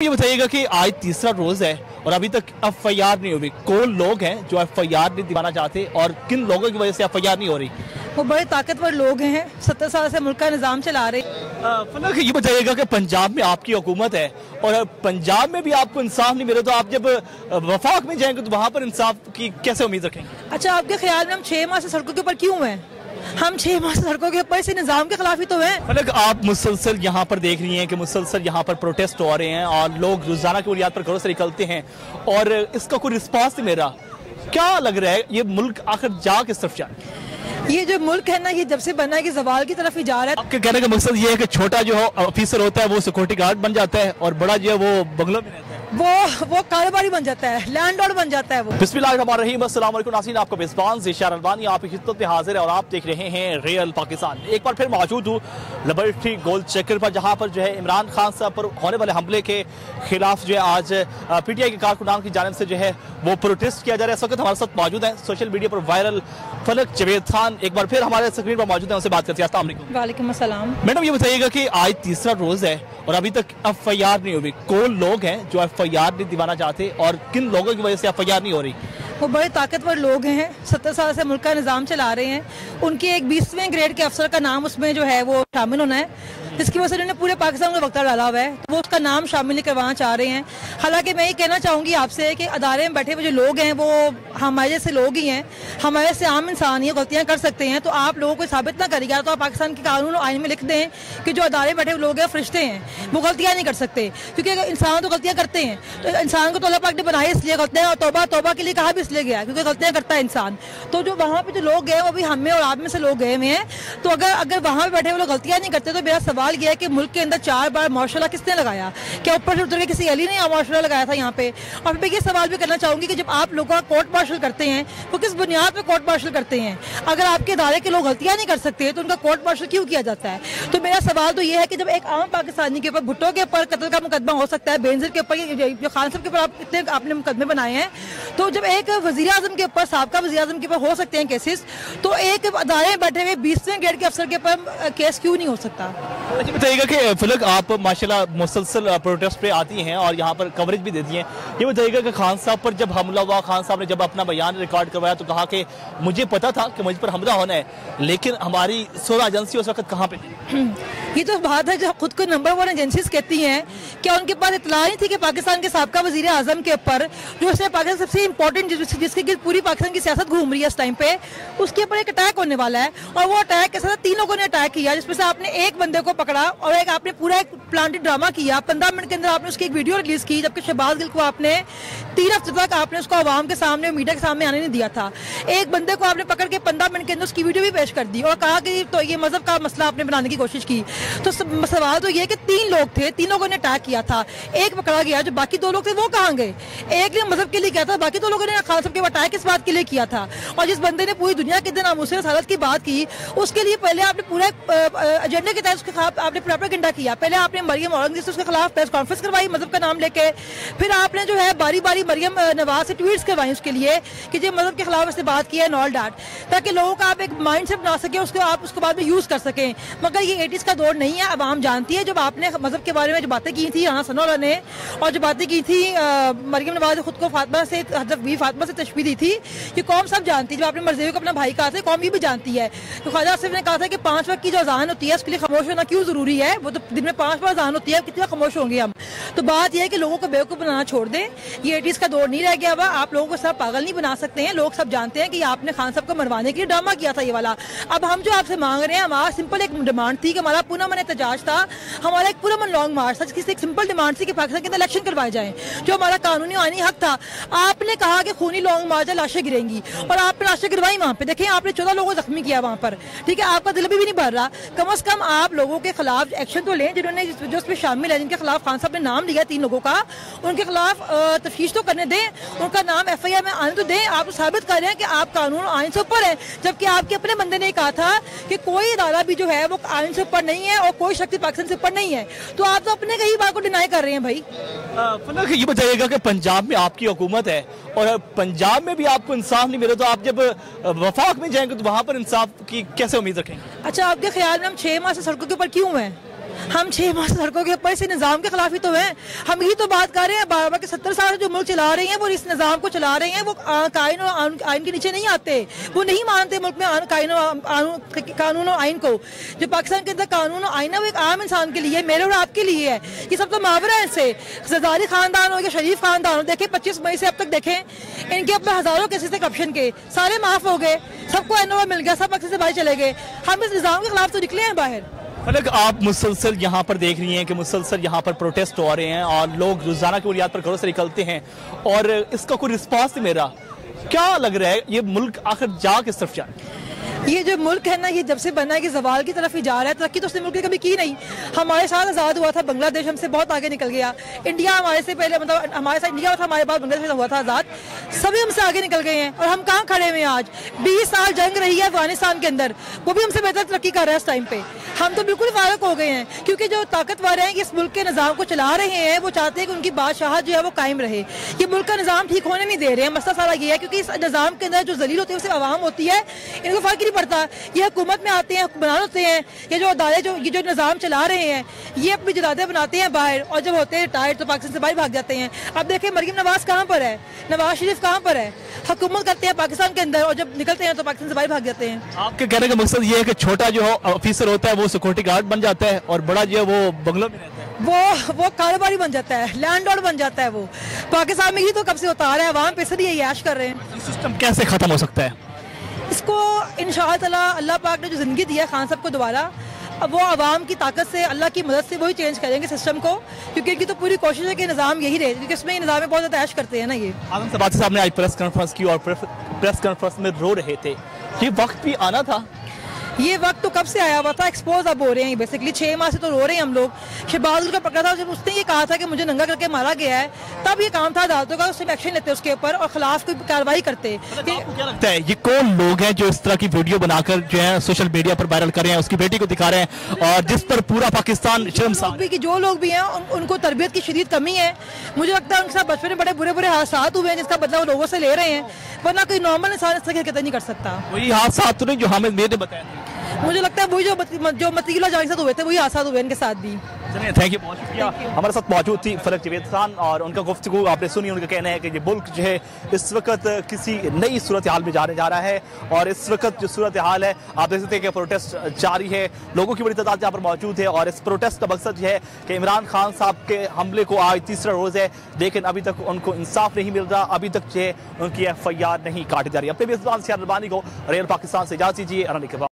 ये बताइएगा कि आज तीसरा रोज है और अभी तक एफआईआर नहीं हुई। कौन लोग हैं जो एफआईआर नहीं दिलाना चाहते और किन लोगों की वजह से एफआईआर नहीं हो रही? वो बड़े ताकतवर लोग हैं, 70 साल से मुल्क का निजाम चला रहे। फलक, ये बताइएगा कि पंजाब में आपकी हुकूमत है और पंजाब में भी आपको इंसाफ नहीं मिले तो आप जब वफाक में जाएंगे तो वहाँ पर इंसाफ की कैसे उम्मीद रखेंगे? अच्छा, आपके ख्याल में हम 6 माह से सड़कों के ऊपर क्यों हैं? हम 6 माह से सड़कों के ऊपर इसी निजाम के खिलाफ ही तो हैं। फलक, आप मुसलसल यहाँ पर देख रही हैं कि मुसलसल यहाँ पर प्रोटेस्ट हो रहे हैं और लोग रोजाना की बुनियाद पर घरों से निकलते हैं और इसका कोई रिस्पांस नहीं मिल रहा। क्या लग रहा है ये मुल्क आखिर जा किस तरफ जा रहा है? ये जो मुल्क है ना, ये जब से बना है कि जवाल की तरफ ही जा रहा है। आपके कहने का मकसद ये है कि छोटा जो ऑफिसर होता है वो सिक्योरिटी गार्ड बन जाता है और बड़ा जो है वो बंगलों में रहता है, वो कारोबारी बन जाता है, लैंडलॉर्ड बन जाता है वो। बिस्मिल्लाहिर्रहमानिर्रहीम, अस्सलाम वालेकुम नाज़रीन, आपका मेज़बान ज़ीशान अलवानी आपकी खिदमत में हाजिर है और आप देख रहे हैं रियल पाकिस्तान। एक बार फिर मौजूद हूँ लिबर्टी गोल चक्कर पर, जहाँ पर जो है इमरान खान साहब पर होने वाले हमले के खिलाफ जो है आज पीटीआई के कारकुनान की जानिब से जो है वो प्रोटेस्ट किया जा रहा है। इस वक्त हमारे साथ मौजूद है सोशल मीडिया पर वायरल फलक जवेद खान, एक बार फिर हमारे स्क्रीन पर मौजूद है, उनसे बात करते हैं। अस्सलाम वालेकुम। वालेकुम अस्सलाम। मैडम, ये बताइएगा कि आज तीसरा रोज है और अभी तक एफआईआर नहीं हुई। कौन लोग हैं जो एफआईआर नहीं दिलाना चाहते और किन लोगों की वजह से एफआईआर नहीं हो रही? वो बड़े ताकतवर लोग हैं, 70 साल से मुल्क का निजाम चला रहे हैं। उनके एक 20वें ग्रेड के अफसर का नाम उसमें जो है वो शामिल होना है, जिसकी वजह से उन्होंने पूरे पाकिस्तान में वक्ता डाला हुआ है, तो वो उसका नाम शामिल नहीं करवाना चाह रहे हैं। हालांकि मैं ये कहना चाहूँगी आपसे कि अदारे में बैठे हुए जो लोग हैं वो हमारे जैसे लोग ही हैं, हमारे से आम इंसान ही गलतियाँ कर सकते हैं। तो आप लोगों को साबित ना करिएगा तो आप पाकिस्तान के कानून और आइन में लिख दें कि जो अदारे में बैठे हुए लोग हैं फरिश्ते हैं, वो गलतियाँ नहीं कर सकते, क्योंकि इंसान तो गलतियाँ करते हैं। तो इंसान को तो अल्लाह पाक ने बनाया इसलिए गलतियाँ, और तौबा तौबा के लिए कहा भी इसलिए गया क्योंकि गलतियाँ करता है इंसान। तो जो वहाँ पे जो लोग गए वो भी हम में और आप में से लोग गए हुए हैं। तो अगर वहाँ पे बैठे हुए लोग गलतियाँ नहीं करते तो मेरा सवाल यह है कि मुल्क के अंदर 4 बार मार्शल किसने लगाया? क्या ऊपर से उतर के किसी अली ने मार्शल लगाया था यहाँ पे? और मैं ये सवाल भी करना चाहूंगी कि जब आप लोगों का कोर्ट मार्शल करते हैं वो किस बुनियाद पर कोर्ट मार्शल करते हैं? अगर आपके इदारे के लोग गलतियां नहीं कर सकते तो उनका कोर्ट मार्शल क्यों किया जाता है? तो मेरा सवाल तो ये है कि जब एक आम पाकिस्तानी के ऊपर, भुट्टो के ऊपर कत्ल का मुकदमा हो सकता है, बेनजीर के ऊपर, जो खान साहब के ऊपर इतने आपने मुकदमे बनाए हैं, तो जब एक वजीर आजम के ऊपर, साबका वजीर आजम के ऊपर हो सकते हैं केसेस, तो एक अदारे में बैठे हुए 20वें ग्रेड के अफसर के ऊपर केस क्यों नहीं हो सकता? अच्छा, बताइएगा कि फलक, आप माशाल्लाह मुसलसल प्रोटेस्ट पे आती हैं और यहाँ पर कवरेज भी देती हैं। ये बताइएगा कि खान साहब पर जब हमला हुआ, खान साहब ने जब अपना बयान रिकॉर्ड करवाया तो कहा कि मुझे पता था कि मुझ पर हमला होना है, लेकिन हमारी 16 एजेंसी उस वक्त कहाँ पे थी? ये तो बात है जो खुद को नंबर 1 एजेंसीज कहती हैं, क्या उनके पास इतला नहीं थी कि पाकिस्तान के साबका वजीर आजम के ऊपर, जो उसने पाकिस्तान सबसे इंपॉर्टेंट, जिसकी पूरी पाकिस्तान की सियासत घूम रही है इस टाइम पे, उसके ऊपर एक अटैक होने वाला है? और वो अटैक के साथ 3 लोगों ने अटैक किया, जिसमें से आपने एक बंदे को पकड़ा और एक आपने पूरा एक प्लांटेड ड्रामा किया। 15 मिनट के अंदर आपने उसकी एक वीडियो रिलीज की, जबकि शहबाज गिल को आपने 3 हफ्ते तक आपने उसको आवाम के सामने, मीडिया के सामने आने नहीं दिया था। एक बंदे को आपने पकड़ के 15 मिनट के अंदर उसकी वीडियो भी पेश कर दी और कहा कि तो ये मजहब का मसला आपने बनाने की कोशिश की। तो सवाल तो ये कि 3 लोग थे, 3 लोगों ने अटैक किया था, एक पकड़ा गया, जो बाकी 2 लोग थे वो कहाँ गए? एक ने मजहब के लिए किया था, बाकी 2 लोगों ने खान साहब के अटैक किस बात के लिए किया था? और जिस बंदे ने पूरी दुनिया के दिन नामूस हालत की बात की, उसके लिए पहले आपने पूरा एजेंडे के तहत उसके खिलाफ आपने प्रोपेगेंडा किया। पहले आपने मरियम औरंगजेब से उसके खिलाफ प्रेस कॉन्फ्रेंस करवाई मजहब का नाम लेके, फिर आपने जो है बारी बारी मरियम नवाज से ट्वीट्स करवाई उसके लिए कि जो मजहब के खिलाफ इसने बात की है, नॉल डैट, ताकि लोगों का आप एक माइंड सेट बना सके, उसको आप उसको बाद में यूज कर सकें। मगर ये 80s का दौर नहीं है। अब आम जानती है जब आपने मजहब के बारे में जो बातें की थी राना सनाउल्लाह ने, और जो बातें की थी मरियम नवाज ने खुद को फातिमा से, हज़रत बीवी फातिमा से तशबीह दी थी, ये कौम सब जानती है। जब आपने मरज़वी को अपना भाई कहा था, कौम ये भी जानती है। तो ख्वाजा आसिफ ने कहा था कि 5 वक्त की जो अज़ान होती है उसके लिए खामोश होना क्यों जरूरी है? वो तो दिन में 5 बार अज़ान होती है, कितना खामोश होंगे हम? तो बात यह है कि लोगों को बेवकूफ़ बनाना छोड़ दें। ये 80s का दौर नहीं रह गया हुआ। आप लोगों को सब पागल नहीं बना सकते हैं। लोग सब जानते हैं कि आपने खान साहब को मरवाने के लिए ड्रामा किया था ये वाला। अब हम जो आपसे मांग रहे हैं, हमारा सिंपल एक डिमांड थी कि हमारा पुरअमन एहतजाज था, हमारा एक पुरअमन लॉन्ग मार्च था, जिसकी एक सिंपल डिमांड थी कि पाकिस्तान के अंदर इलेक्शन करवाए जाएं, जो हमारा कानूनी आईनी हक था। आपने कहा कि खूनी लॉन्ग मार्च है, लाशें गिरेंगी, और आपने लाशें गिरवाई वहाँ पे। देखें, आपने 14 लोगों को जख्मी किया वहाँ पर, ठीक है? आपका दिल भी नहीं भर रहा। कम अज कम आप लोगों के खिलाफ एक्शन तो लें, जिन्होंने जो उसमें शामिल है, जिनके खिलाफ खान साहब ने नाम लिया 3 लोगों का, उनके खिलाफ तफ्तीश तो करने दें, उनका नाम एफआईआर में आने तो दें। आप साबित कर रहे हैं कि आप कानून और आइन से ऊपर हैं, जबकि आपके अपने बंदे ने कहा था कि कोई इदारा भी जो है वो आइन से ऊपर नहीं है और कोई शक्ति पाकिस्तान से ऊपर नहीं है। तो आप तो अपने कई बार को डिनाई कर रहे हैं भाई। फलक, ये बताइएगा कि पंजाब में आपकी हुकूमत है और पंजाब में भी आपको इंसाफ नहीं मिले तो आप जब वफाक में जाएंगे तो वहाँ पर इंसाफ की कैसे उम्मीद रखेंगे? अच्छा, आपके ख्याल में हम 6 माह से सड़कों के ऊपर क्यों हैं? हम 6 माह सड़कों के ऊपर इस निज़ाम के खिलाफ ही तो हैं। हम यही तो बात कर रहे हैं, बार बार के 70 साल जो मुल्क चला रहे हैं वो इस निज़ाम को चला रहे हैं, वो कानून और आइन के नीचे नहीं आते, वो नहीं मानते मुल्क में कानून और आइन को। जो पाकिस्तान के अंदर कानून और आइन है वो एक आम इंसान के लिए, मेरे और आपके लिए है। ये सब तो मावरा है इनसे। जरदारी खानदान हो या शरीफ खानदान हो, देखें 25 मई से अब तक देखें इनके अपने हजारों केसेस थे करप्शन के, सारे माफ हो गए, सबको एनओवा मिल गया, सब अक्सर से बाहर चले गए। हम इस निज़ाम के खिलाफ तो निकले हैं बाहर। फलक, आप मुसलसल यहाँ पर देख रही हैं कि मुसलसल यहाँ पर प्रोटेस्ट हो रहे हैं और लोग रोजाना की बुनियाद पर घरों से निकलते हैं और इसका कोई रिस्पांस नहीं मिल रहा। क्या लग रहा है ये मुल्क आखिर जा किस तरफ जाए? ये जो मुल्क है ना, ये जब से बना है कि जवाल की तरफ ही जा रहा है। तरक्की तो उसने मुल्क ने कभी की नहीं। हमारे साथ आज़ाद हुआ था बांग्लादेश, हमसे बहुत आगे निकल गया। इंडिया हमारे से पहले, मतलब हमारे साथ इंडिया था, हमारे बाद बांग्लादेश हुआ था आज़ाद। सभी हमसे आगे निकल गए हैं और हम कहाँ खड़े हुए हैं आज? 20 साल जंग रही है अफगानिस्तान के अंदर, वो भी हमसे बेहतर तरक्की कर रहा है इस टाइम पे। हम तो बिल्कुल फारक हो गए हैं, क्योंकि जो ताकतवर हैं इस मुल्क के निज़ाम को चला रहे हैं, वो चाहते हैं कि उनकी बादशाह जो है वो कायम रहे। ये मुल्क का निज़ाम ठीक होने नहीं दे रहे हैं। मसला सारा ये है क्योंकि इस निज़ाम के अंदर जो जलील होती है उसे आवाम होती है, इनको फर्क ही नहीं पड़ता। ये हुकूमत में आते हैं, हुक्मरान होते हैं, ये जो अदालत ये जो निज़ाम चला रहे हैं ये अपनी जदादे बनाते हैं बाहर, और जब होते हैं रिटायर्ड तो पाकिस्तान से बाहर भाग जाते हैं। अब देखें मरियम नवाज कहाँ पर है, नवाज शरीफ कहाँ पर है? हुकूमत करते हैं पाकिस्तान के अंदर और जब निकलते हैं तो पाकिस्तान से बाहर भाग जाते हैं। आपके कहने का मकसद ये है कि छोटा जो ऑफिसर होता है वो सिक्योरिटी गार्ड बन जाता है और बड़ा जो है वो बंगलों में रहता है, वो कारोबारी बन जाता है, लैंडलॉर्ड बन जाता है। वो पाकिस्तान में ही तो कब से होता आ रहा है, अवाम पे से यही ऐश कर रहे हैं। सिस्टम कैसे खत्म हो सकता है? इसको इंशाअल्लाह अल्लाह पाक ने जो ज़िंदगी दी है खान साहब को दोबारा, अब वो आवाम की ताकत से, अल्लाह की मदद से वही चेंज करेंगे सिस्टम को, क्योंकि इनकी तो पूरी कोशिश है कि निज़ाम यही रहे, क्योंकि इसमें निज़ाम में बहुत ज़्यादा ऐश करते हैं ना। ये आजम सबाती साहब ने आज प्रेस कॉन्फ्रेंस की और प्रेस कॉन्फ्रेंस में रो रहे थे। ये वक्त भी आना था, ये वक्त तो कब से आया हुआ था, एक्सपोज अब हो रहे हैं बेसिकली। 6 माह से तो रो रहे हैं हम लोग। शहबाज का पकड़ा था, जब उसने ये कहा था कि मुझे नंगा करके मारा गया है, तब ये काम था अदालतों का, उससे एक्शन लेते उसके ऊपर और खिलाफ कोई कार्रवाई करते। आपको क्या लगता है ये कौन लोग हैं जो इस तरह की वीडियो बनाकर जो है सोशल मीडिया पर वायरल कर रहे हैं, उसकी बेटी को दिखा रहे हैं और जिस पर पूरा पाकिस्तान शर्मसार? जो लोग भी हैं उनको तरबियत की शदीद कमी है। मुझे लगता है उनके साथ बचपन में बड़े बुरे बुरे हादसात हुए हैं जिसका बदला वो लोगों से ले रहे हैं, वरना कोई नॉर्मल इंसान इस तरह नहीं कर सकता। वही हादसात तो नहीं जो हमें मेरे बताया। मुझे लगता है वही जो मतीला जानी साथ हुए थे वही हादसा हुए इनके साथ भी। चलिए, थैंक यू, बहुत शुक्रिया। हमारे साथ मौजूद थी फलक जवेद खान और उनका गुफ्तगू आपने सुनी। उनका कहना है कि ये मुल्क जो है इस वक्त किसी नई सूरत हाल में जाने जा रहा है और इस वक्त जो सूरत हाल है आप देख सकते हैं कि प्रोटेस्ट जारी है, लोगों की बड़ी तादाद यहाँ पर मौजूद है और इस प्रोटेस्ट का मकसद यह है कि इमरान खान साहब के हमले को आज तीसरा रोज़ है, लेकिन अभी तक उनको इंसाफ नहीं मिल रहा, अभी तक जो है उनकी FIR नहीं काटी जा रही। अपने भी इस बात से को रेल पाकिस्तान से इजाज़त दीजिए।